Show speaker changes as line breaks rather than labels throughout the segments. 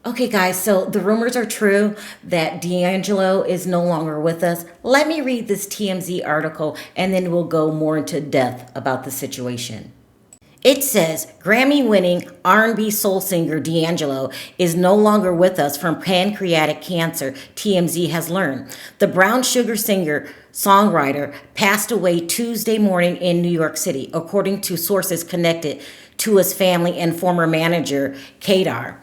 Okay guys, so the rumors are true that D'Angelo is no longer with us. Let me read this TMZ article and then we'll go more into depth about the situation. It says, Grammy-winning R&B soul singer D'Angelo is no longer with us from pancreatic cancer, TMZ has learned. The brown sugar singer-songwriter passed away Tuesday morning in New York City, according to sources connected to his family and former manager, Kadar.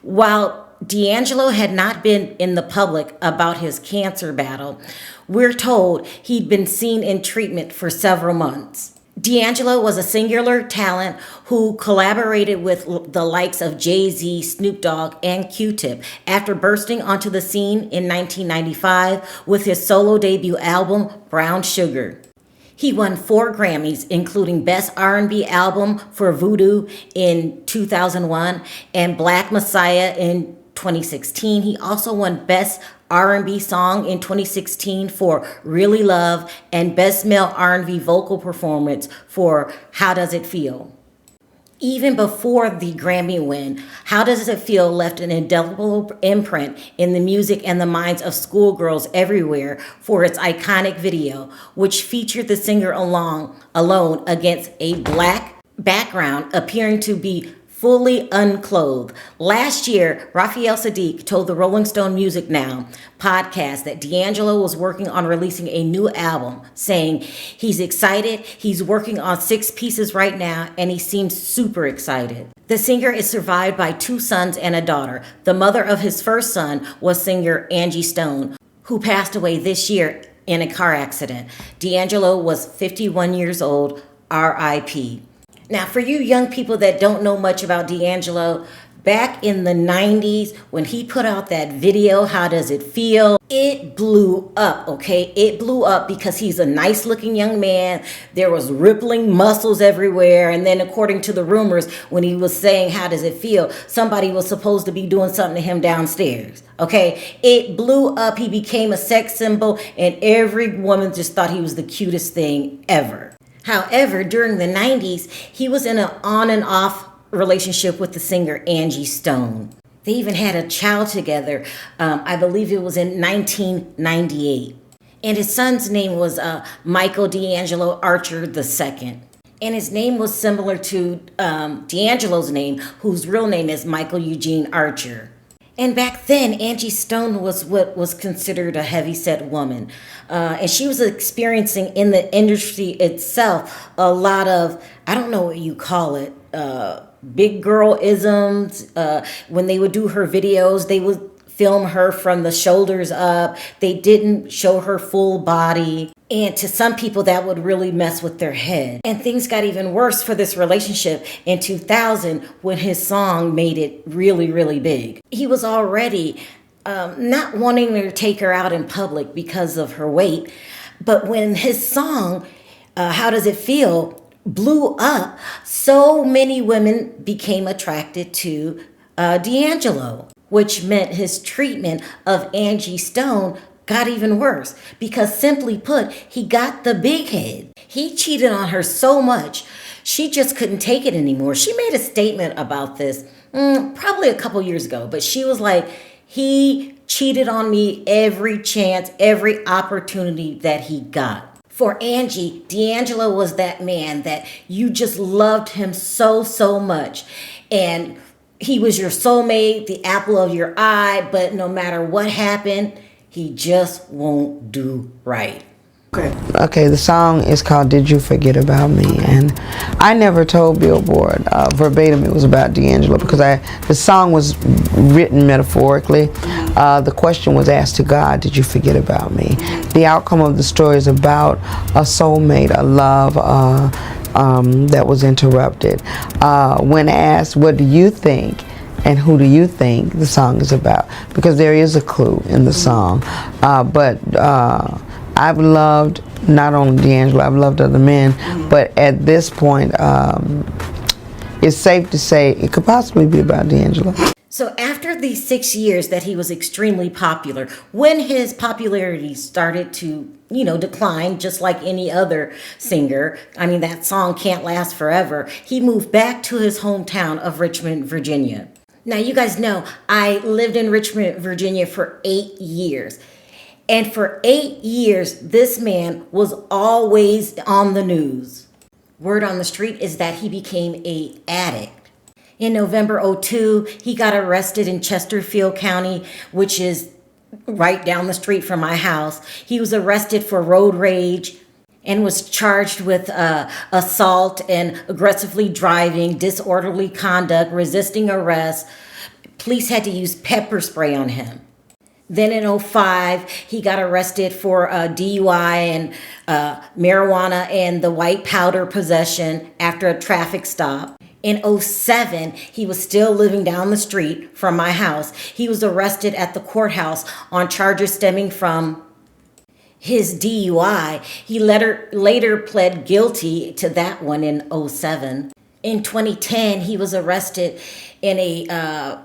While D'Angelo had not been in the public about his cancer battle, we're told he'd been seen in treatment for several months. D'Angelo was a singular talent who collaborated with the likes of Jay-Z, Snoop Dogg, and Q-Tip after bursting onto the scene in 1995 with his solo debut album, Brown Sugar. He won 4 Grammys, including Best R&B Album for Voodoo in 2001 and Black Messiah in 2016. He also won Best R&B Song in 2016 for Really Love and Best Male R&B Vocal Performance for How Does It Feel. Even before the Grammy win, How Does It Feel left an indelible imprint in the music and the minds of schoolgirls everywhere for its iconic video, which featured the singer alone against a black background, appearing to be fully unclothed. Last year, Raphael Saadiq told the Rolling Stone Music Now podcast that D'Angelo was working on releasing a new album, saying he's excited, he's working on 6 pieces right now, and he seems super excited. The singer is survived by 2 sons and a daughter. The mother of his first son was singer Angie Stone, who passed away this year in a car accident. D'Angelo was 51 years old, R.I.P. Now, for you young people that don't know much about D'Angelo, back in the 90s, when he put out that video, How Does It Feel? It blew up, okay? It blew up because he's a nice looking young man. There was rippling muscles everywhere. And then according to the rumors, when he was saying, How Does It Feel? Somebody was supposed to be doing something to him downstairs, okay? It blew up. He became a sex symbol and every woman just thought he was the cutest thing ever. However, during the 90s, he was in an on and off relationship with the singer Angie Stone. They even had a child together. I believe it was in 1998. And his son's name was Michael D'Angelo Archer II. And his name was similar to D'Angelo's name, whose real name is Michael Eugene Archer. And back then, Angie Stone was what was considered a heavyset woman. And she was experiencing in the industry itself a lot of, I don't know what you call it, big girl isms. When they would do her videos, they would film her from the shoulders up. They didn't show her full body. And to some people, that would really mess with their head. And things got even worse for this relationship in 2000 when his song made it really, really big. He was already not wanting to take her out in public because of her weight. But when his song, How Does It Feel, blew up, so many women became attracted to D'Angelo, which meant his treatment of Angie Stone got even worse because, simply put, he got the big head. He cheated on her so much, she just couldn't take it anymore. She made a statement about this probably a couple years ago, but she was like, he cheated on me every chance, every opportunity that he got. For Angie, D'Angelo was that man that you just loved him so, so much. And he was your soulmate, the apple of your eye, but no matter what happened, he just won't do right.
Okay, the song is called Did You Forget About Me? And I never told Billboard verbatim it was about D'Angelo because the song was written metaphorically. The question was asked to God, did you forget about me? The outcome of the story is about a soulmate, a love that was interrupted. When asked, what do you think? And who do you think the song is about? Because there is a clue in the song. But I've loved not only D'Angelo, I've loved other men, but at this point, it's safe to say it could possibly be about D'Angelo.
So after these 6 years that he was extremely popular, when his popularity started to, decline, just like any other singer, I mean, that song can't last forever, he moved back to his hometown of Richmond, Virginia. Now, you guys know I lived in Richmond, Virginia for 8 years. And for 8 years, this man was always on the news. Word on the street is that he became an addict. In November '02, he got arrested in Chesterfield County, which is right down the street from my house. He was arrested for road rage and was charged with assault and aggressively driving, disorderly conduct, resisting arrest. Police had to use pepper spray on him. Then in '05, he got arrested for DUI and marijuana and the white powder possession after a traffic stop. In '07, he was still living down the street from my house. He was arrested at the courthouse on charges stemming from his DUI. He later pled guilty to that one in '07. In 2010, he was arrested in a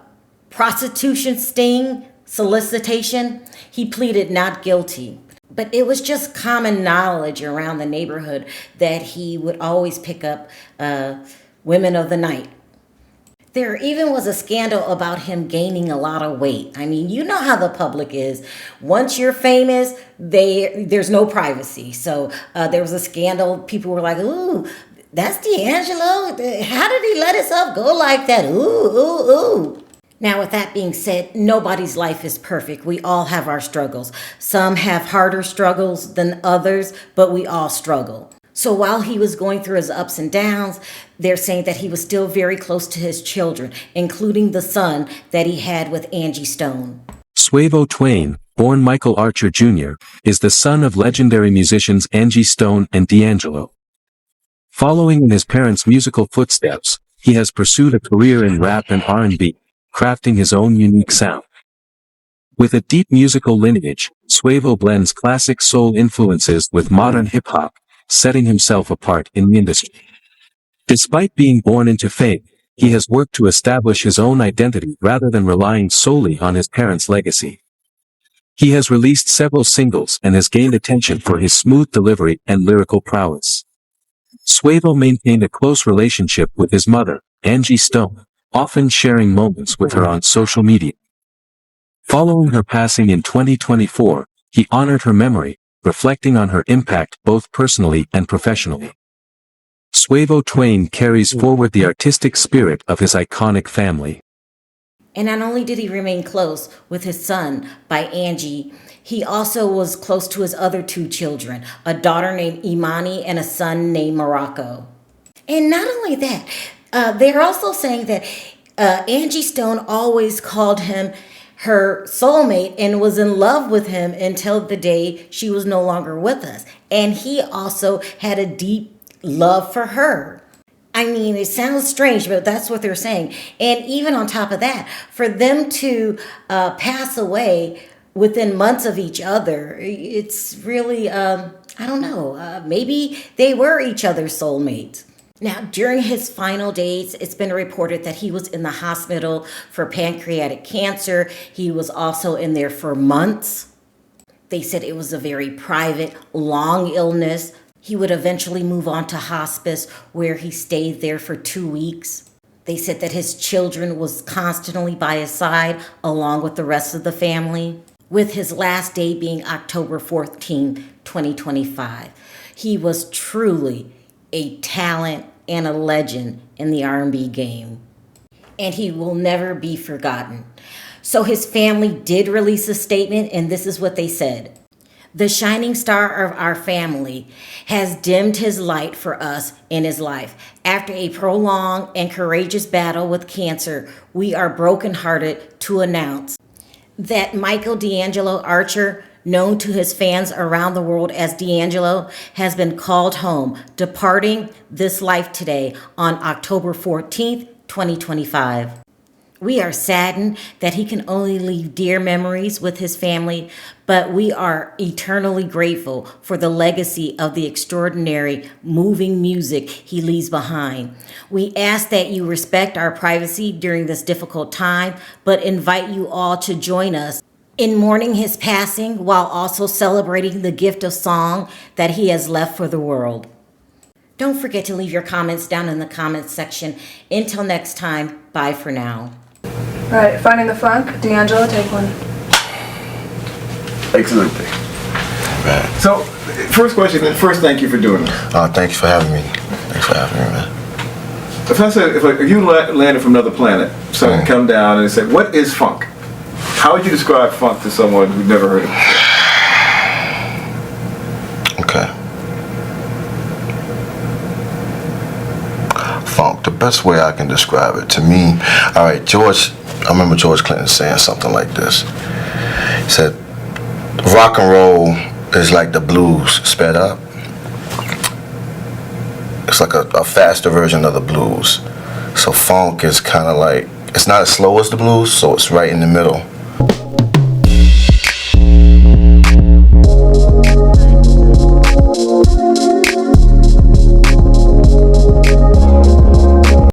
prostitution sting solicitation. He pleaded not guilty. But it was just common knowledge around the neighborhood that he would always pick up women of the night. There even was a scandal about him gaining a lot of weight. I mean, you know how the public is. Once you're famous, there's no privacy. So there was a scandal. People were like, ooh, that's D'Angelo? How did he let himself go like that? Ooh, ooh, ooh. Now, with that being said, nobody's life is perfect. We all have our struggles. Some have harder struggles than others, but we all struggle. So while he was going through his ups and downs, they're saying that he was still very close to his children, including the son that he had with Angie Stone.
Suavo Twain, born Michael Archer Jr., is the son of legendary musicians Angie Stone and D'Angelo. Following in his parents' musical footsteps, he has pursued a career in rap and R&B, crafting his own unique sound. With a deep musical lineage, Suavo blends classic soul influences with modern hip-hop, setting himself apart in the industry. Despite being born into fame, he has worked to establish his own identity rather than relying solely on his parents' legacy. He has released several singles and has gained attention for his smooth delivery and lyrical prowess. Suavo maintained a close relationship with his mother, Angie Stone, often sharing moments with her on social media. Following her passing in 2024, he honored her memory, reflecting on her impact both personally and professionally. Suavo Twain carries forward the artistic spirit of his iconic family.
And not only did he remain close with his son by Angie, he also was close to his other two children, a daughter named Imani and a son named Morocco. And not only that, they're also saying that Angie Stone always called him her soulmate and was in love with him until the day she was no longer with us. And he also had a deep love for her. I mean, it sounds strange, but that's what they're saying. And even on top of that, for them to pass away within months of each other, it's really, I don't know, maybe they were each other's soulmates. Now, during his final days, it's been reported that he was in the hospital for pancreatic cancer. He was also in there for months. They said it was a very private, long illness. He would eventually move on to hospice, where he stayed there for 2 weeks. They said that his children was constantly by his side, along with the rest of the family, with his last day being October 14, 2025. He was truly a talent and a legend in the R&B game, and he will never be forgotten. So his family did release a statement, and this is what they said. The shining star of our family has dimmed his light for us in his life. After a prolonged and courageous battle with cancer, we are brokenhearted to announce that Michael D'Angelo Archer, known to his fans around the world as D'Angelo, has been called home, departing this life today on October 14th, 2025. We are saddened that he can only leave dear memories with his family, but we are eternally grateful for the legacy of the extraordinary, moving music he leaves behind. We ask that you respect our privacy during this difficult time, but invite you all to join us in mourning his passing while also celebrating the gift of song that he has left for the world. Don't forget to leave your comments down in the comments section. Until next time, bye for now.
All right, Finding the Funk. D'Angelo, take one.
Excellent.
Man.
So, first question, and first thank you for doing this.
Thanks for having me. Thanks for having me, man.
If you landed from another planet, someone come down and say, what is funk? How would you describe funk to someone who'd never heard of it?
Okay. Funk, the best way I can describe it, to me, all right, I remember George Clinton saying something like this. He said, rock and roll is like the blues sped up. It's like a faster version of the blues. So funk is kind of like, it's not as slow as the blues, so it's right in the middle.